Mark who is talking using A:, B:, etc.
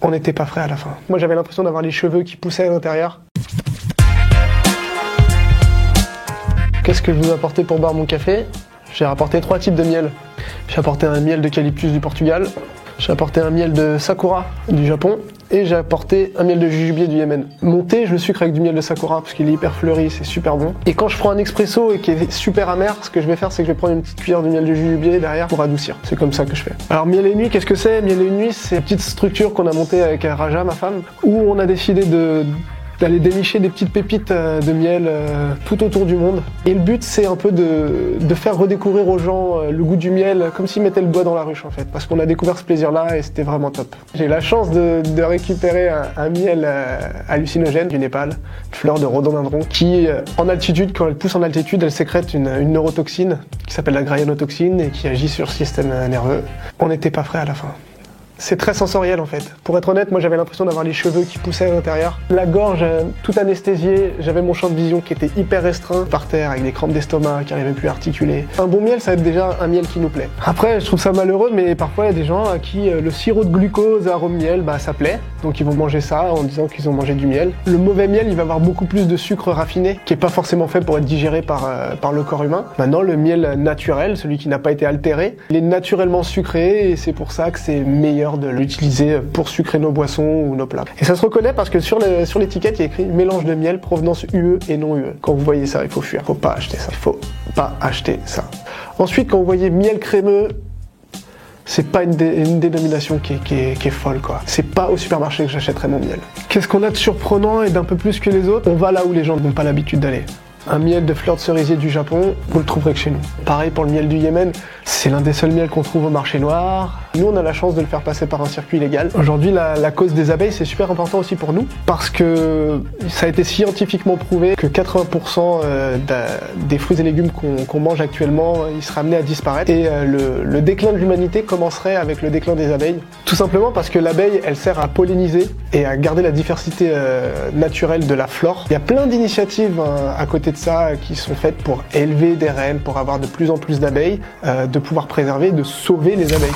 A: On n'était pas frais à la fin. Moi j'avais l'impression d'avoir les cheveux qui poussaient à l'intérieur. Qu'est-ce que je vous ai apporté pour boire mon café? J'ai rapporté 3 types de miel. J'ai apporté un miel d'eucalyptus du Portugal, j'ai apporté un miel de sakura du Japon et j'ai apporté un miel de jujubier du Yémen. Mon thé, je le sucre avec du miel de sakura parce qu'il est hyper fleuri, c'est super bon. Et quand je prends un expresso et qui est super amer, ce que je vais faire, c'est que je vais prendre une petite cuillère de miel de jujubier derrière pour adoucir. C'est comme ça que je fais. Alors miel et nuit, qu'est-ce que c'est? Miel et nuit, c'est une petite structure qu'on a montée avec Raja, ma femme, où on a décidé d'aller dénicher des petites pépites de miel tout autour du monde. Et le but, c'est un peu de faire redécouvrir aux gens le goût du miel, comme s'ils mettaient le doigt dans la ruche en fait, parce qu'on a découvert ce plaisir-là et c'était vraiment top. J'ai la chance de récupérer un miel hallucinogène du Népal, une fleur de rhododendron, qui en altitude, quand elle pousse en altitude, elle sécrète une neurotoxine qui s'appelle la graianotoxine et qui agit sur le système nerveux. On n'était pas frais à la fin. C'est très sensoriel en fait. Pour être honnête, moi j'avais l'impression d'avoir les cheveux qui poussaient à l'intérieur. La gorge toute anesthésiée, j'avais mon champ de vision qui était hyper restreint, par terre avec des crampes d'estomac qui n'arrivaient plus à articuler. Un bon miel, ça va être déjà un miel qui nous plaît. Après, je trouve ça malheureux, mais parfois il y a des gens à qui le sirop de glucose à arôme miel, bah ça plaît. Donc ils vont manger ça en disant qu'ils ont mangé du miel. Le mauvais miel, il va avoir beaucoup plus de sucre raffiné, qui est pas forcément fait pour être digéré par le corps humain. Maintenant, le miel naturel, celui qui n'a pas été altéré, il est naturellement sucré et c'est pour ça que c'est meilleur de l'utiliser pour sucrer nos boissons ou nos plats. Et ça se reconnaît parce que sur l'étiquette, il y a écrit mélange de miel provenance UE et non UE. Quand vous voyez ça, il faut fuir. Faut pas acheter ça. Il faut pas acheter ça. Ensuite, quand vous voyez miel crémeux, c'est pas une dénomination qui est folle quoi. C'est pas au supermarché que j'achèterais mon miel. Qu'est-ce qu'on a de surprenant et d'un peu plus que les autres? On va là où les gens n'ont pas l'habitude d'aller. Un miel de fleurs de cerisier du Japon, vous le trouverez que chez nous. Pareil pour le miel du Yémen, c'est l'un des seuls miels qu'on trouve au marché noir. Nous, on a la chance de le faire passer par un circuit légal. Aujourd'hui, la cause des abeilles, c'est super important aussi pour nous, parce que ça a été scientifiquement prouvé que 80% des fruits et légumes qu'on mange actuellement, ils seraient amenés à disparaître. Et le déclin de l'humanité commencerait avec le déclin des abeilles. Tout simplement parce que l'abeille, elle sert à polliniser et à garder la diversité naturelle de la flore. Il y a plein d'initiatives à côté de ça qui sont faites pour élever des reines, pour avoir de plus en plus d'abeilles, de pouvoir préserver, de sauver les abeilles.